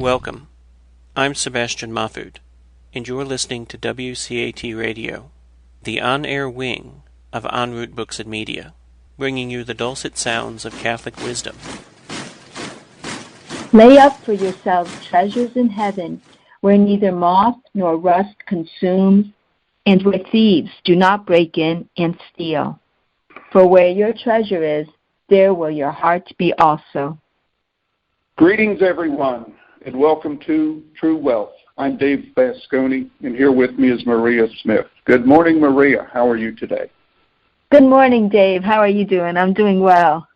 Welcome. I'm Sebastian Mahfood, and you're listening to WCAT Radio, the on-air wing of En Route Books and Media, bringing you the dulcet sounds of Catholic wisdom. Lay up for yourselves treasures in heaven, where neither moth nor rust consumes, and where thieves do not break in and steal. For where your treasure is, there will your heart be also. Greetings, everyone, and welcome to True Wealth. I'm Dave Basconi, and here with me is Maria Smith. Good morning, Maria. How are you today? Good morning, Dave. How are you doing? I'm doing well.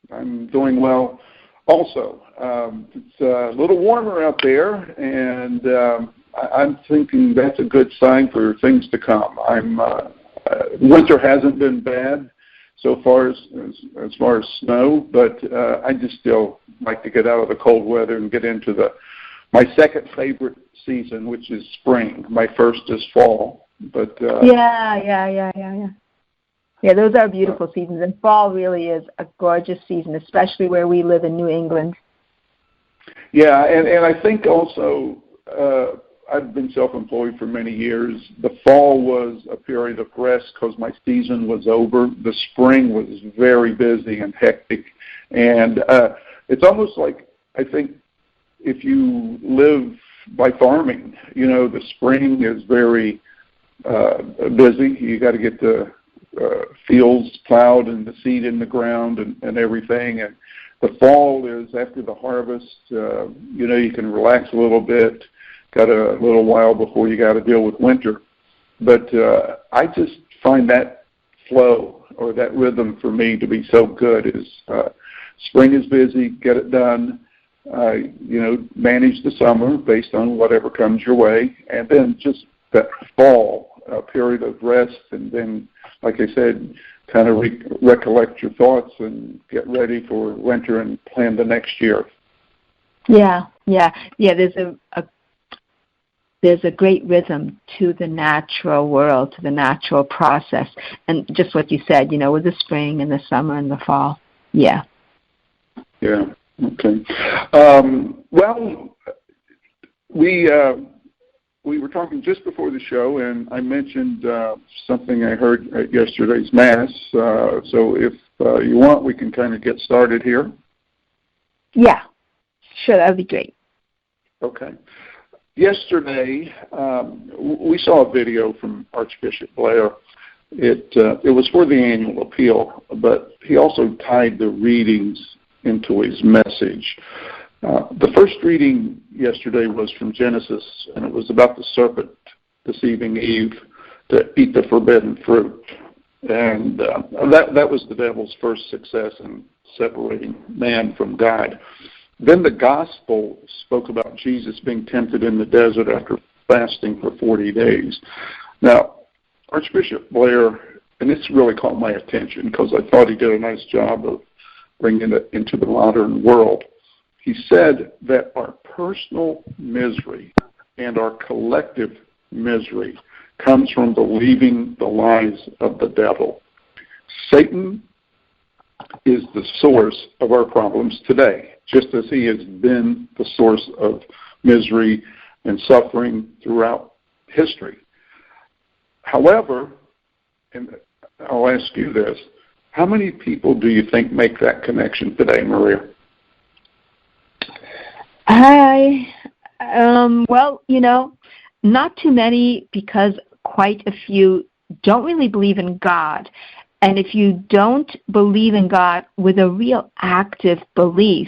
I'm doing well also. It's a little warmer out there, and I'm thinking that's a good sign for things to come. Winter hasn't been bad so far as far as snow, but I just still like to get out of the cold weather and get into my second favorite season, which is spring. My first is fall, but yeah, those are beautiful seasons, and fall really is a gorgeous season, especially where we live in New England. Yeah, and I think also I've been self-employed for many years. The fall was a period of rest because my season was over. The spring was very busy and hectic, and it's almost like, I think, if you live by farming, the spring is very busy. You got to get the fields plowed and the seed in the ground and everything. And the fall is after the harvest. You can relax a little bit. Got a little while before you got to deal with winter. But I just find that flow or that rhythm for me to be so good. Is spring is busy, get it done. Manage the summer based on whatever comes your way, and then just that fall, a period of rest, and then, like I said, kind of recollect your thoughts and get ready for winter and plan the next year. Yeah. There's a great rhythm to the natural world, to the natural process, and just what you said, with the spring and the summer and the fall. Yeah. Yeah. Okay. Well, we were talking just before the show, and I mentioned something I heard at yesterday's Mass. So if you want, we can kind of get started here. Yeah. Sure, that would be great. Okay. Yesterday, we saw a video from Archbishop Blair. It was for the annual appeal, but he also tied the readings into his message. The first reading yesterday was from Genesis, and it was about the serpent deceiving Eve to eat the forbidden fruit. And that was the devil's first success in separating man from God. Then the gospel spoke about Jesus being tempted in the desert after fasting for 40 days. Now, Archbishop Blair, and this really caught my attention because I thought he did a nice job of bringing it into the modern world. He said that our personal misery and our collective misery comes from believing the lies of the devil. Satan is the source of our problems today, just as he has been the source of misery and suffering throughout history. However, and I'll ask you this, how many people do you think make that connection today, Maria? Not too many, because quite a few don't really believe in God. And if you don't believe in God with a real active belief,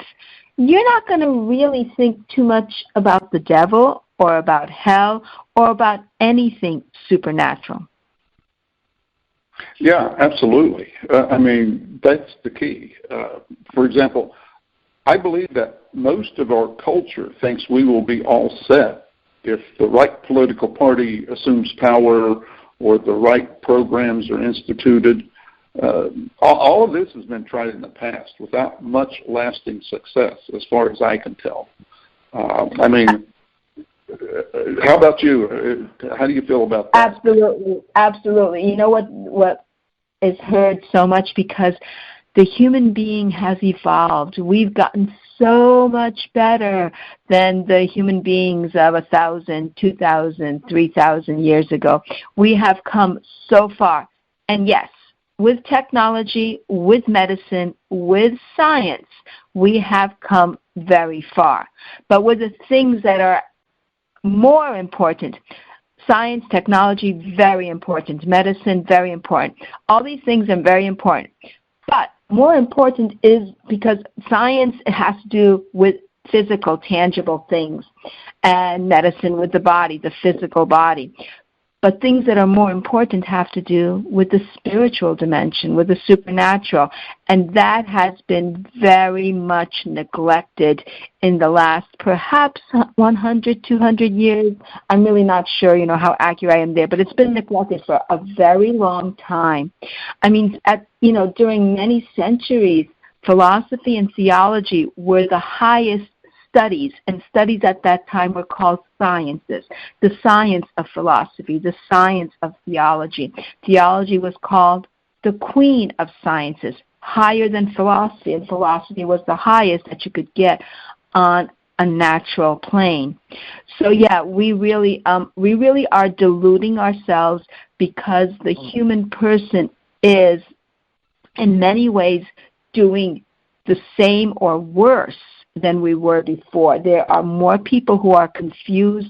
you're not going to really think too much about the devil or about hell or about anything supernatural. Yeah, absolutely. That's the key. For example, I believe that most of our culture thinks we will be all set if the right political party assumes power or the right programs are instituted. All of this has been tried in the past without much lasting success, as far as I can tell. How about you? How do you feel about that? Absolutely. You know what is heard so much, because The human being has evolved. We've gotten so much better than the human beings of 1,000, 2,000, 3,000 years ago. We have come so far. And yes, with technology, with medicine, with science, we have come very far. But with the things that are more important, science, technology, very important. Medicine, very important. All these things are very important. But more important is because science has to do with physical, tangible things, and medicine with the body, the physical body. But things that are more important have to do with the spiritual dimension, with the supernatural. And that has been very much neglected in the last perhaps 100, 200 years. I'm really not sure, how accurate I am there, but it's been neglected for a very long time. I mean, during many centuries, philosophy and theology were the highest studies, and studies at that time were called sciences. The science of philosophy, the science of theology. Theology was called the queen of sciences, higher than philosophy, and philosophy was the highest that you could get on a natural plane. So yeah, we really are deluding ourselves, because the human person is in many ways doing the same or worse than we were before. There are more people who are confused.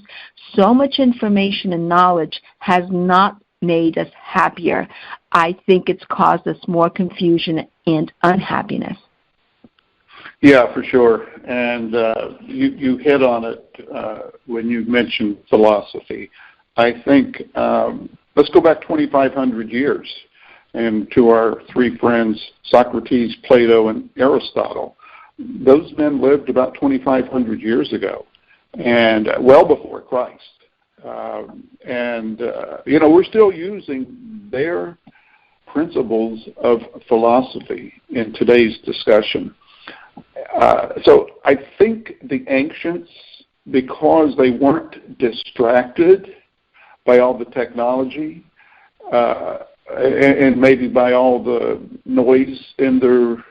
So much information and knowledge has not made us happier. I think it's caused us more confusion and unhappiness. Yeah, for sure. And you hit on it when you mentioned philosophy. I think, let's go back 2,500 years and to our three friends, Socrates, Plato, and Aristotle. Those men lived about 2,500 years ago, and well before Christ. We're still using their principles of philosophy in today's discussion. So I think the ancients, because they weren't distracted by all the technology and maybe by all the noise in their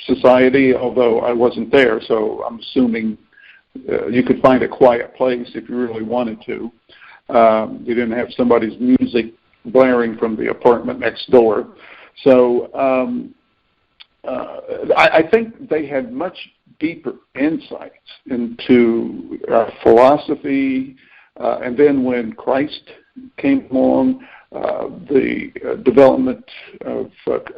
society, although I wasn't there, so I'm assuming you could find a quiet place if you really wanted to. You didn't have somebody's music blaring from the apartment next door. So I think they had much deeper insights into philosophy, and then when Christ came along, the development of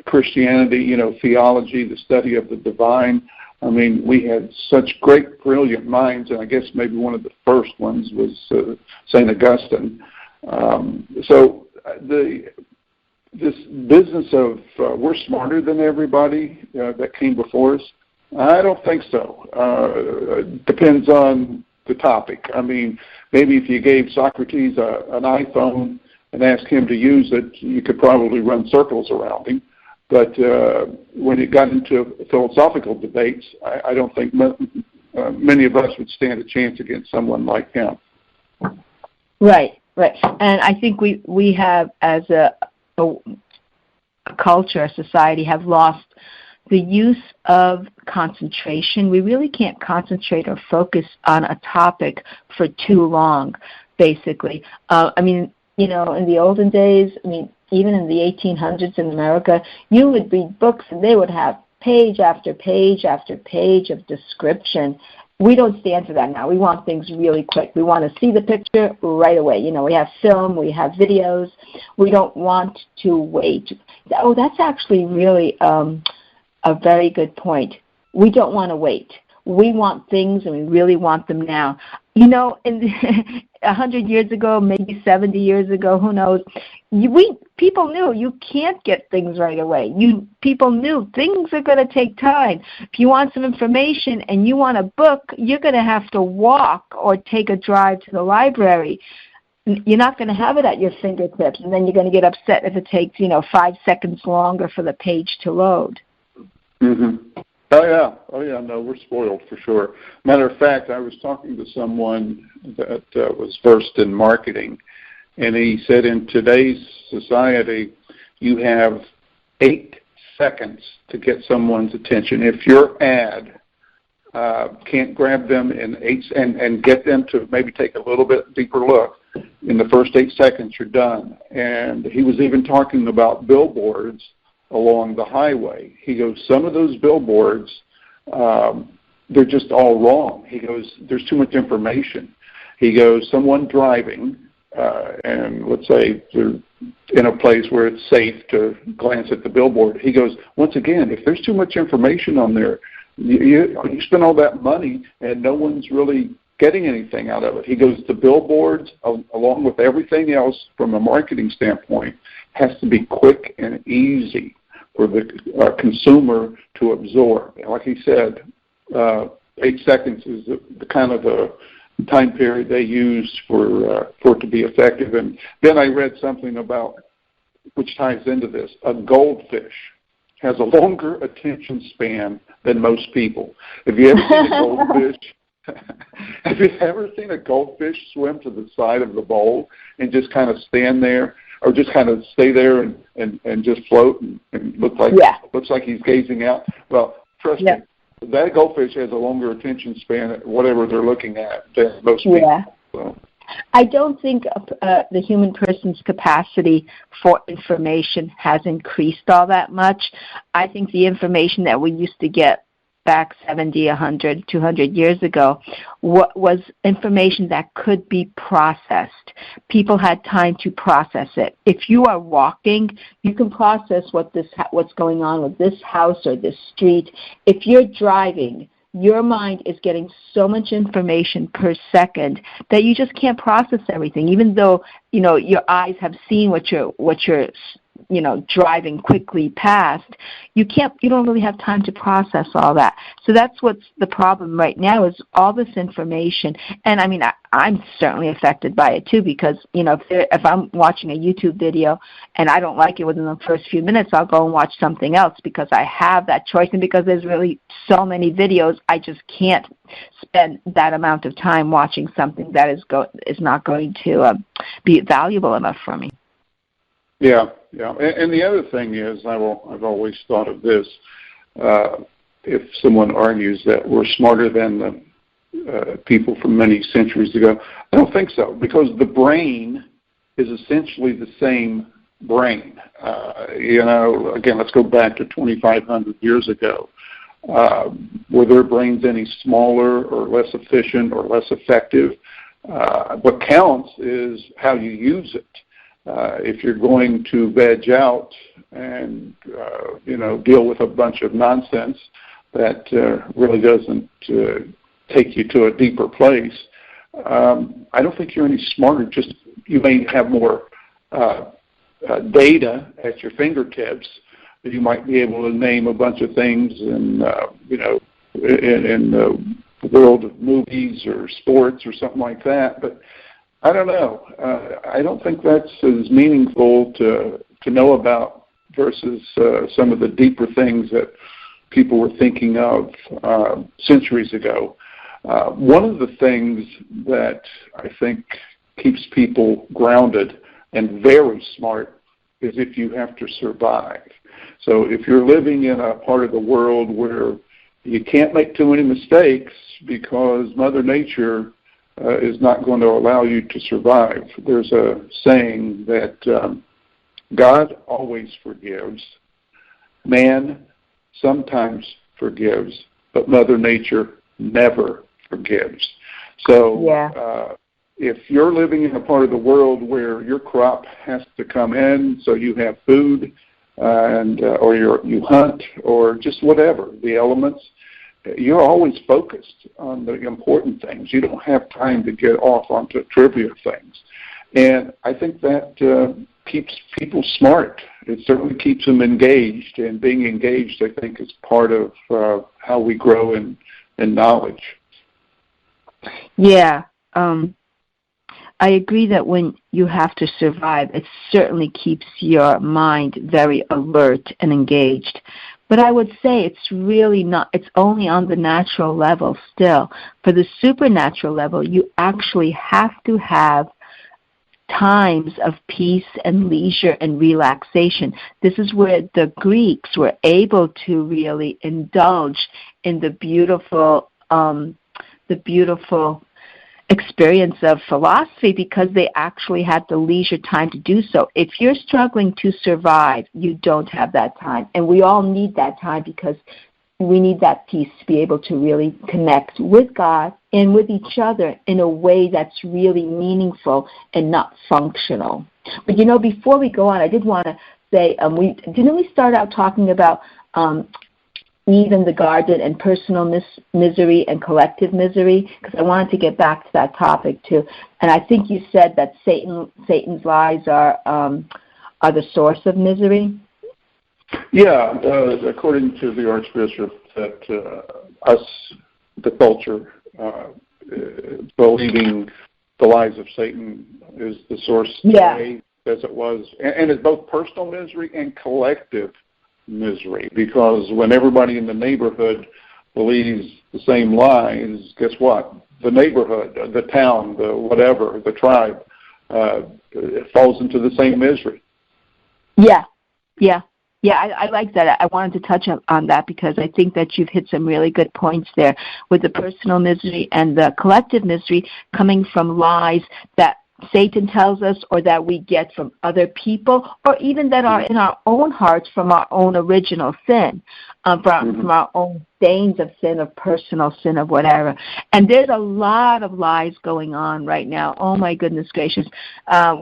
Christianity, theology, the study of the divine. I mean, we had such great, brilliant minds, and I guess maybe one of the first ones was St. Augustine. So this business of we're smarter than everybody that came before us, I don't think so. Depends on the topic. I mean, maybe if you gave Socrates an iPhone and asked him to use it, you could probably run circles around him. But when it got into philosophical debates, I don't think many of us would stand a chance against someone like him. Right. And I think we have, as a culture, a society, have lost the use of concentration. We really can't concentrate or focus on a topic for too long, basically. In the olden days, even in the 1800s in America, you would read books and they would have page after page after page of description. We don't stand for that now. We want things really quick. We want to see the picture right away. We have film, we have videos. We don't want to wait. Oh, that's actually really a very good point. We don't want to wait. We want things, and we really want them now. In 100 years ago, maybe 70 years ago, who knows? People knew you can't get things right away. People knew things are going to take time. If you want some information and you want a book, you're going to have to walk or take a drive to the library. You're not going to have it at your fingertips, and then you're going to get upset if it takes 5 seconds longer for the page to load. Mm-hmm. Oh yeah. No, we're spoiled for sure. Matter of fact, I was talking to someone that was versed in marketing, and he said in today's society, you have 8 seconds to get someone's attention. If your ad can't grab them in and get them to maybe take a little bit deeper look, in the first 8 seconds, you're done. And he was even talking about billboards along the highway. He goes, some of those billboards, they're just all wrong. He goes, there's too much information. He goes, someone driving, and let's say they're in a place where it's safe to glance at the billboard. He goes, once again, if there's too much information on there, you spend all that money and no one's really getting anything out of it. He goes, the billboards, along with everything else from a marketing standpoint, has to be quick and easy for the consumer to absorb. And like he said, 8 seconds is the kind of a time period they use for it to be effective. And then I read something about, which ties into this, a goldfish has a longer attention span than most people. Have you ever seen a goldfish? Have you ever seen a goldfish swim to the side of the bowl and just kind of stand there, or just kind of stay there and just float and looks like he's gazing out? Well, trust me, that goldfish has a longer attention span at whatever they're looking at than most people. Yeah. So. I don't think the human person's capacity for information has increased all that much. I think the information that we used to get back 70, 100, 200 years ago was information that could be processed. People had time to process it. If you are walking, you can process what's going on with this house or this street. If you're driving, your mind is getting so much information per second that you just can't process everything. Even though, your eyes have seen what you're driving quickly past, you don't really have time to process all that. So that's what's the problem right now, is all this information. And I mean, I'm certainly affected by it too, because, if I'm watching a YouTube video and I don't like it within the first few minutes, I'll go and watch something else because I have that choice. And because there's really so many videos, I just can't spend that amount of time watching something that is not going to be valuable enough for me. Yeah. And the other thing is, I've always thought of this, if someone argues that we're smarter than the people from many centuries ago, I don't think so, because the brain is essentially the same brain. Again, let's go back to 2,500 years ago. Were their brains any smaller or less efficient or less effective? What counts is how you use it. If you're going to veg out and, deal with a bunch of nonsense that really doesn't take you to a deeper place, I don't think you're any smarter. Just you may have more data at your fingertips. You might be able to name a bunch of things in the world of movies or sports or something like that, but I don't know. I don't think that's as meaningful to know about versus some of the deeper things that people were thinking of centuries ago. One of the things that I think keeps people grounded and very smart is if you have to survive. So if you're living in a part of the world where you can't make too many mistakes because Mother Nature is not going to allow you to survive. There's a saying that God always forgives, man sometimes forgives, but Mother Nature never forgives. So if you're living in a part of the world where your crop has to come in so you have food, or you hunt, or just whatever, the elements, you're always focused on the important things. You don't have time to get off onto trivial things. And I think that keeps people smart. It certainly keeps them engaged, and being engaged, I think, is part of how we grow in knowledge. Yeah. I agree that when you have to survive, it certainly keeps your mind very alert and engaged. But I would say it's really not, it's only on the natural level still. For the supernatural level, you actually have to have times of peace and leisure and relaxation. This is where the Greeks were able to really indulge in the beautiful experience of philosophy, because they actually had the leisure time to do so. If you're struggling to survive, you don't have that time. And we all need that time, because we need that peace to be able to really connect with God and with each other in a way that's really meaningful and not functional. But before we go on, I did want to say, didn't we start out talking about Eve in the garden and personal misery and collective misery? Because I wanted to get back to that topic too. And I think you said that Satan's lies are the source of misery. Yeah, according to the Archbishop, that us, the culture, believing the lies of Satan is the source today, as it was, and it's both personal misery and collective misery, because when everybody in the neighborhood believes the same lies, guess what? The neighborhood, the town, the whatever, the tribe, it falls into the same misery. Yeah, I like that. I wanted to touch on that, because I think that you've hit some really good points there with the personal misery and the collective misery coming from lies that Satan tells us, or that we get from other people, or even that are in our own hearts from our own original sin, from our own stains of sin, of personal sin, of whatever. And there's a lot of lies going on right now. Oh my goodness gracious.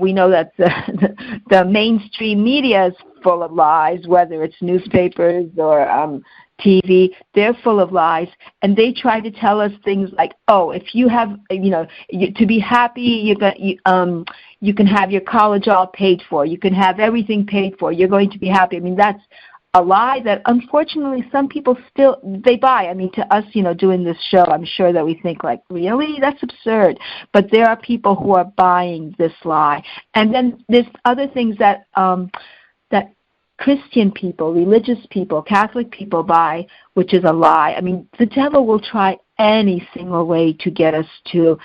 We know that the mainstream media is full of lies, whether it's newspapers or TV, they're full of lies, and they try to tell us things like, oh, if you have, to be happy, you can have your college all paid for, you can have everything paid for, you're going to be happy. I mean, that's a lie that unfortunately some people still, they buy. I mean, to us, doing this show, I'm sure that we think like, really? That's absurd. But there are people who are buying this lie. And then there's other things that Christian people, religious people, Catholic people buy, which is a lie. I mean, the devil will try any single way to get us to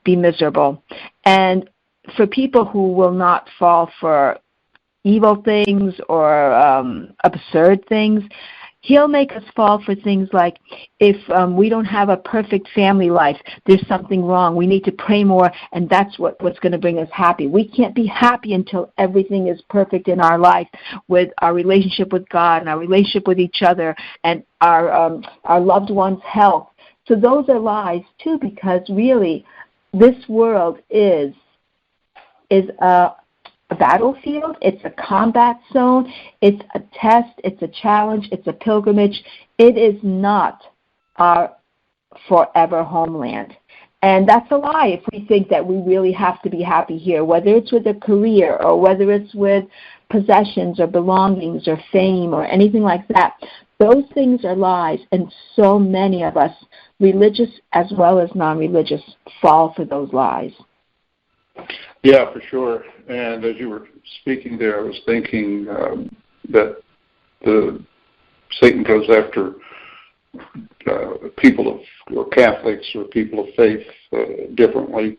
be miserable. And for people who will not fall for evil things or absurd things, he'll make us fall for things like, if we don't have a perfect family life, there's something wrong. We need to pray more, and that's what's going to bring us happy. We can't be happy until everything is perfect in our life, with our relationship with God and our relationship with each other and our loved ones' health. So those are lies too, because really this world is a battlefield, it's a combat zone, it's a test, it's a challenge, it's a pilgrimage. It is not our forever homeland. And that's a lie if we think that we really have to be happy here, whether it's with a career or whether it's with possessions or belongings or fame or anything like that. Those things are lies, and so many of us, religious as well as non-religious, fall for those lies. Yeah, for sure. And as you were speaking there, I was thinking that Satan goes after people or Catholics or people of faith differently.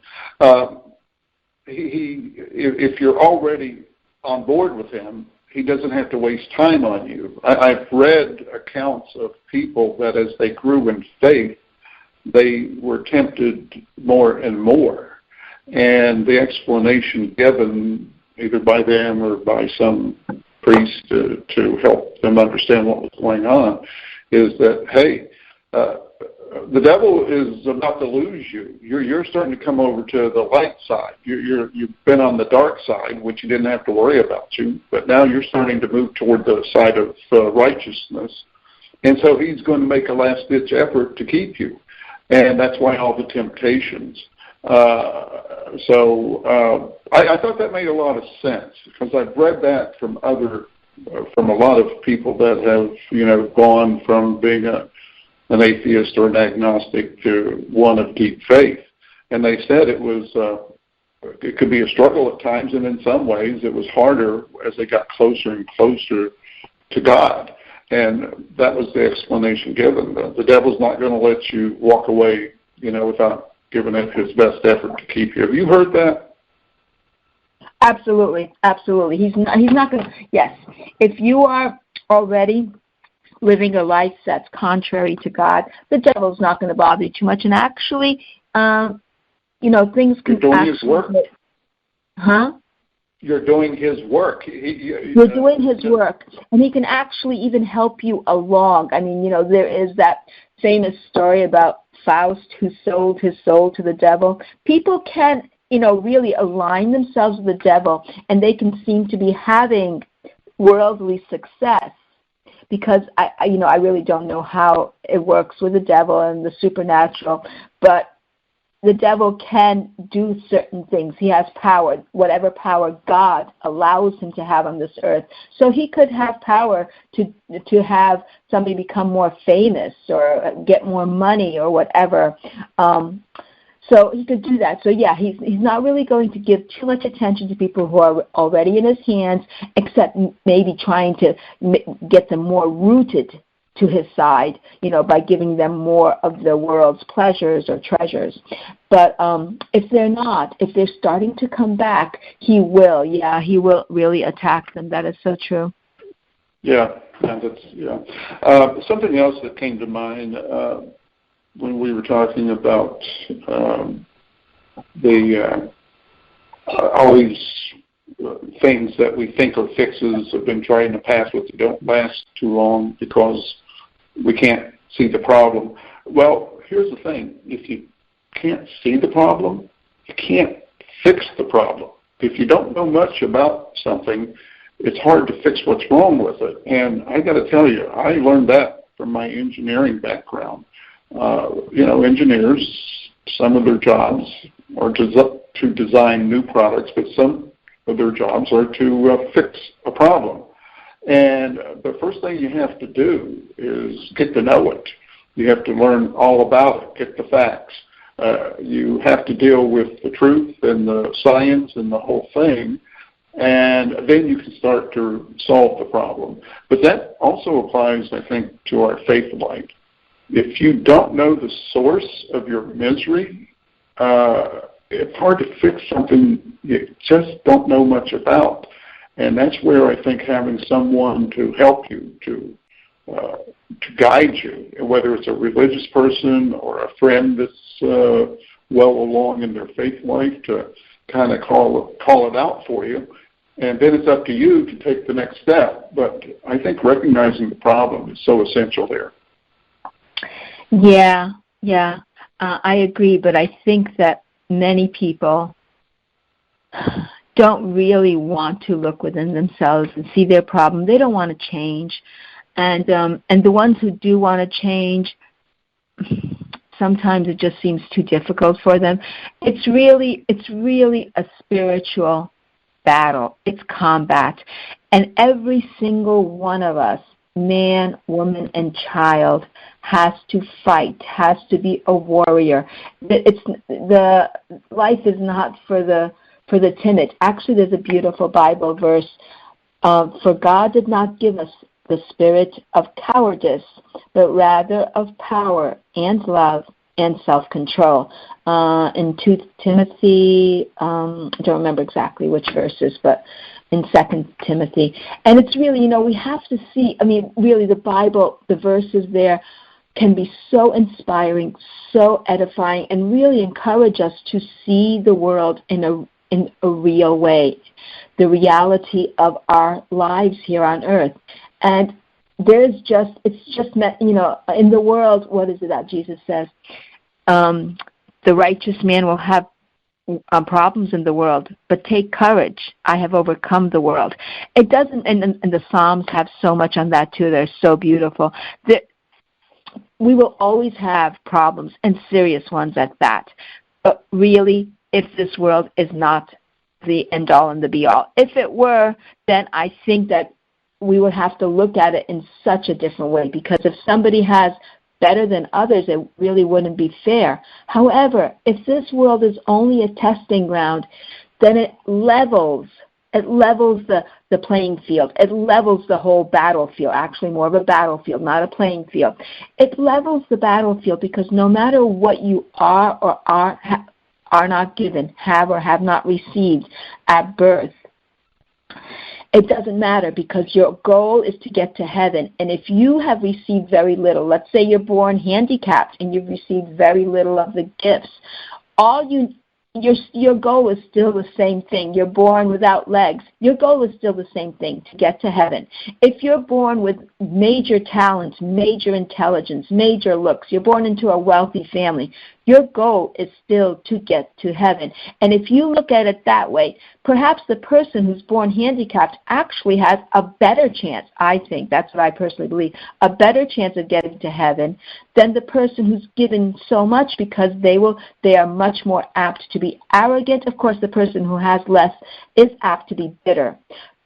If you're already on board with him, he doesn't have to waste time on you. I've read accounts of people that as they grew in faith, they were tempted more and more. And the explanation given either by them or by some priest to help them understand what was going on is that, hey, the devil is about to lose you. You're starting to come over to the light side. You've been on the dark side, which you didn't have to worry about you, but now you're starting to move toward the side of righteousness. And so he's going to make a last-ditch effort to keep you. And that's why all the temptations. I thought that made a lot of sense, because I've read that from a lot of people that have, gone from being an atheist or an agnostic to one of deep faith. And they said it could be a struggle at times, and in some ways it was harder as they got closer and closer to God. And that was the explanation given. The devil's not going to let you walk away, without giving it his best effort to keep you. Have you heard that? Absolutely, absolutely. He's not going to, yes. If you are already living a life that's contrary to God, the devil's not going to bother you too much. And actually, things can doing actually... his work. Huh? You're doing his work. You're doing his work, and he can actually even help you along. I mean, there is that famous story about Faust who sold his soul to the devil. People can, really align themselves with the devil, and they can seem to be having worldly success because I really don't know how it works with the devil and the supernatural, but the devil can do certain things. He has power, whatever power God allows him to have on this earth. So he could have power to have somebody become more famous or get more money or whatever. So he could do that. So yeah, he's not really going to give too much attention to people who are already in his hands, except maybe trying to get them more rooted to his side, by giving them more of the world's pleasures or treasures. But if they're starting to come back, he will really attack them. That is so true. Yeah. Something else that came to mind when we were talking about all these things that we think are fixes have been tried in the past, but they don't last too long because we can't see the problem. Well, here's the thing. If you can't see the problem, you can't fix the problem. If you don't know much about something, it's hard to fix what's wrong with it. And I got to tell you, I learned that from my engineering background. Engineers, some of their jobs are to design new products, but some of their jobs are to fix a problem. And the first thing you have to do is get to know it. You have to learn all about it, get the facts. You have to deal with the truth and the science and the whole thing, and then you can start to solve the problem. But that also applies, I think, to our faith life. If you don't know the source of your misery, it's hard to fix something you just don't know much about. And that's where I think having someone to help you, to guide you, whether it's a religious person or a friend that's well along in their faith life, to kind of call it out for you. And then it's up to you to take the next step. But I think recognizing the problem is so essential there. Yeah, I agree. But I think that many people don't really want to look within themselves and see their problem. They don't want to change. And the ones who do want to change, sometimes it just seems too difficult for them. It's really a spiritual battle. It's combat. And every single one of us, man, woman, and child, has to fight, has to be a warrior. The life is not for the timid. Actually, there's a beautiful Bible verse. For God did not give us the spirit of cowardice, but rather of power and love and self-control. In 2 Timothy, I don't remember exactly which verses, but in 2 Timothy. And it's really, we have to see, really the Bible, the verses there can be so inspiring, so edifying, and really encourage us to see the world in a real way, the reality of our lives here on earth. And it's just in the world, what is it that Jesus says? The righteous man will have problems in the world, but take courage. I have overcome the world. It doesn't, and the Psalms have so much on that too. They're so beautiful. We will always have problems, and serious ones at that. But really, if this world is not the end-all and the be-all. If it were, then I think that we would have to look at it in such a different way, because if somebody has better than others, it really wouldn't be fair. However, if this world is only a testing ground, then it levels the playing field. It levels the whole battlefield, actually more of a battlefield, not a playing field. It levels the battlefield because no matter what you are or are not given, have or have not received at birth, it doesn't matter, because your goal is to get to heaven. And if you have received very little, let's say you're born handicapped and you've received very little of the gifts, your goal is still the same thing. You're born without legs. Your goal is still the same thing, to get to heaven. If you're born with major talents, major intelligence, major looks, you're born into a wealthy family, your goal is still to get to heaven. And if you look at it that way, perhaps the person who's born handicapped actually has a better chance, I think, that's what I personally believe, a better chance of getting to heaven than the person who's given so much, because they are much more apt to be arrogant. Of course, the person who has less is apt to be bitter.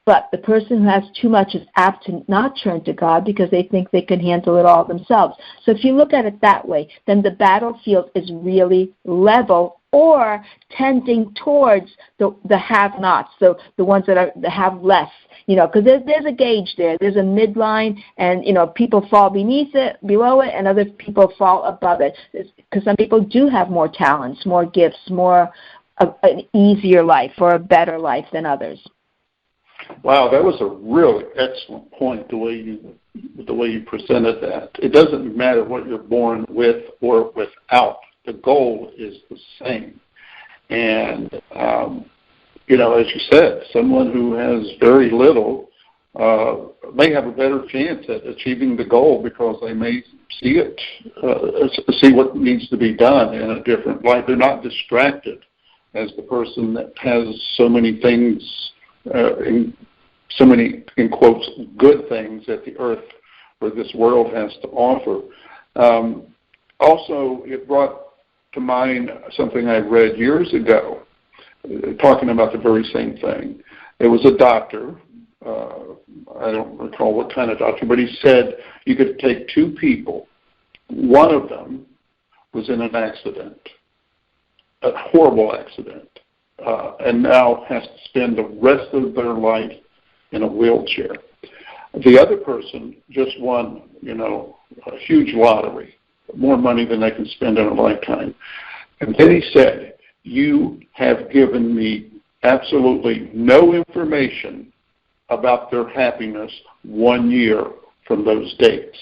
But the person who has too much is apt to not turn to God because they think they can handle it all themselves. So if you look at it that way, then the battlefield is really level, or tending towards the have-nots, so the ones that have less. Because there's a gauge there. There's a midline, and people fall below it, and other people fall above it. Because some people do have more talents, more gifts, an easier life or a better life than others. Wow, that was a really excellent point, the way you presented that. It doesn't matter what you're born with or without. The goal is the same. And, as you said, someone who has very little may have a better chance at achieving the goal because they may see what needs to be done in a different light. They're not distracted as the person that has so many things, so many, in quotes, good things that the earth or this world has to offer. Also, it brought to mind something I read years ago, talking about the very same thing. It was a doctor, I don't recall what kind of doctor, but he said you could take two people. One of them was in an accident, a horrible accident, and now has to spend the rest of their life in a wheelchair. The other person just won, a huge lottery, more money than they can spend in a lifetime. And then he said, you have given me absolutely no information about their happiness 1 year from those dates.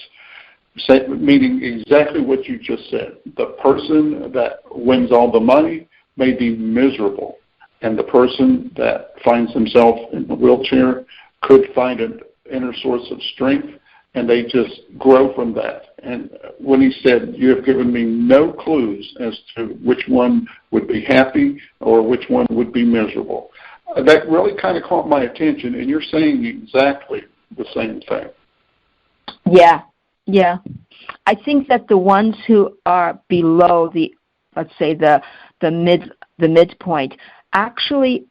Meaning exactly what you just said. The person that wins all the money may be miserable, and the person that finds himself in the wheelchair could find an inner source of strength, and they just grow from that. And when he said, you have given me no clues as to which one would be happy or which one would be miserable, that really kind of caught my attention, and you're saying exactly the same thing. Yeah. I think that the ones who are below let's say the midpoint, actually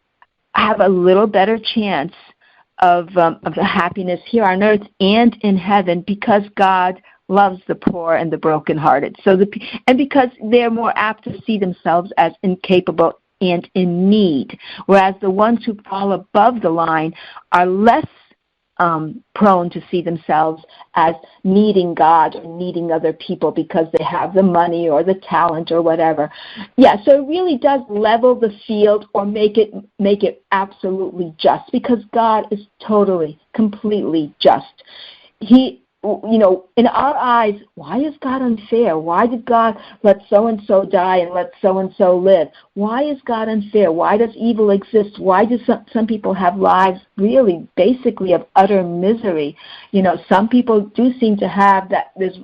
have a little better chance of the happiness here on earth and in heaven, because God loves the poor and the brokenhearted. And because they're more apt to see themselves as incapable and in need, whereas the ones who fall above the line are less prone to see themselves as needing God or needing other people because they have the money or the talent or whatever. Yeah, so it really does level the field, or make it absolutely just, because God is totally, completely just. In our eyes, why is God unfair? Why did God let so-and-so die and let so-and-so live? Why is God unfair? Why does evil exist? Why do some people have lives really basically of utter misery? Some people do seem to have that. There's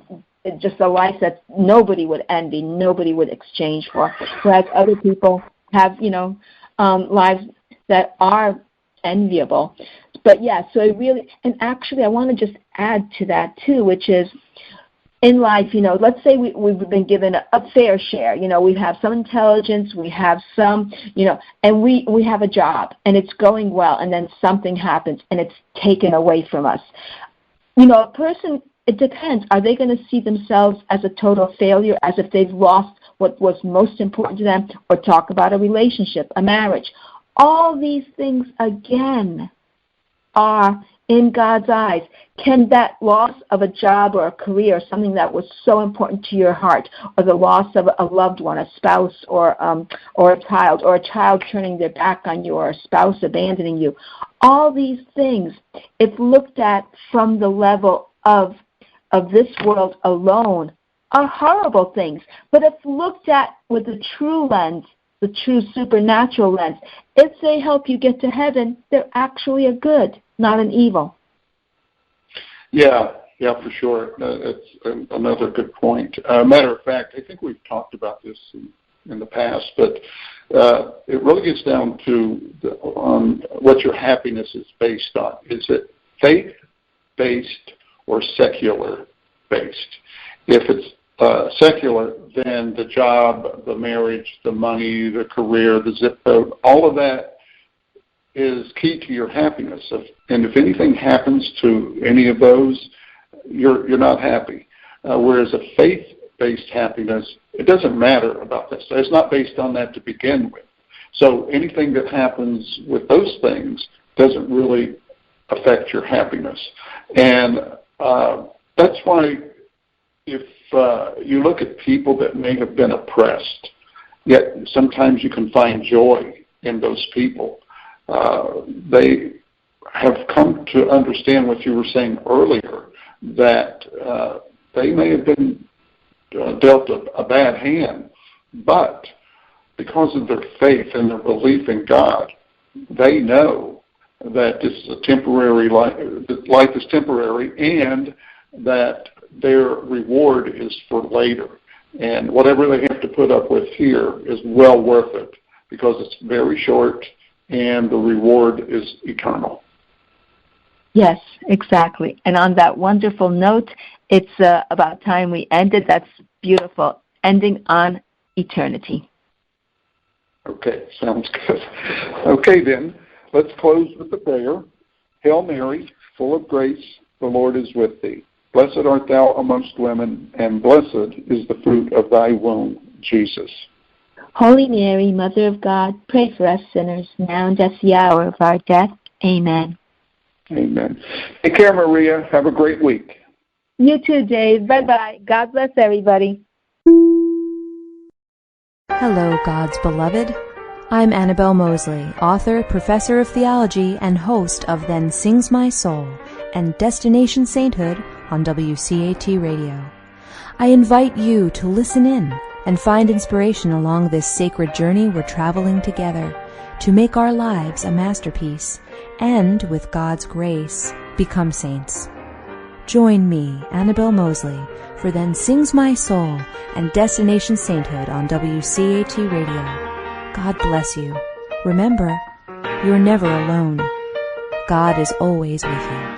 just a life that nobody would envy, nobody would exchange for, whereas other people have, lives that are enviable. But yeah, so it really, and actually I want to just add to that too, which is in life, let's say we've been given a fair share. We have some intelligence, we have some, and we have a job and it's going well, and then something happens and it's taken away from us. A person, it depends. Are they going to see themselves as a total failure, as if they've lost what was most important to them, or talk about a relationship, a marriage? All these things, again, are in God's eyes? Can that loss of a job or a career, something that was so important to your heart, or the loss of a loved one, a spouse or a child turning their back on you, or a spouse abandoning you, all these things, if looked at from the level of this world alone, are horrible things. But if looked at with the true lens, the true supernatural lens, if they help you get to heaven, they're actually a good, not an evil. Yeah, for sure. It's another good point. Matter of fact, I think we've talked about this in the past, but it really gets down to on what your happiness is based on. Is it faith-based or secular-based? If it's secular, then the job, the marriage, the money, the career, the zip code, all of that is key to your happiness. And if anything happens to any of those, you're not happy. Whereas a faith-based happiness, it doesn't matter about this. It's not based on that to begin with. So anything that happens with those things doesn't really affect your happiness. And that's why if you look at people that may have been oppressed, yet sometimes you can find joy in those people. They have come to understand what you were saying earlier, that they may have been dealt a bad hand, but because of their faith and their belief in God, they know that this is a temporary life is temporary, and that their reward is for later. And whatever they have to put up with here is well worth it, because it's very short and the reward is eternal. Yes, exactly. And on that wonderful note, it's about time we ended. That's beautiful. Ending on eternity. Okay, sounds good. Okay, then, let's close with the prayer. Hail Mary, full of grace, the Lord is with thee. Blessed art thou amongst women, and blessed is the fruit of thy womb, Jesus. Holy Mary, Mother of God, pray for us sinners, now and at the hour of our death. Amen. Amen. Take care, Maria. Have a great week. You too, Dave. Bye-bye. God bless everybody. Hello, God's beloved. I'm Annabelle Mosley, author, professor of theology, and host of Then Sings My Soul and Destination Sainthood on WCAT Radio. I invite you to listen in and find inspiration along this sacred journey we're traveling together to make our lives a masterpiece and, with God's grace, become saints. Join me, Annabelle Mosley, for Then Sings My Soul and Destination Sainthood on WCAT Radio. God bless you. Remember, you're never alone. God is always with you.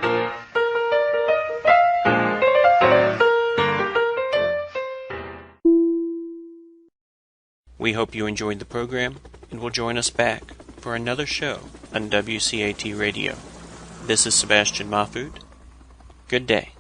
We hope you enjoyed the program and will join us back for another show on WCAT Radio. This is Sebastian Mahfood. Good day.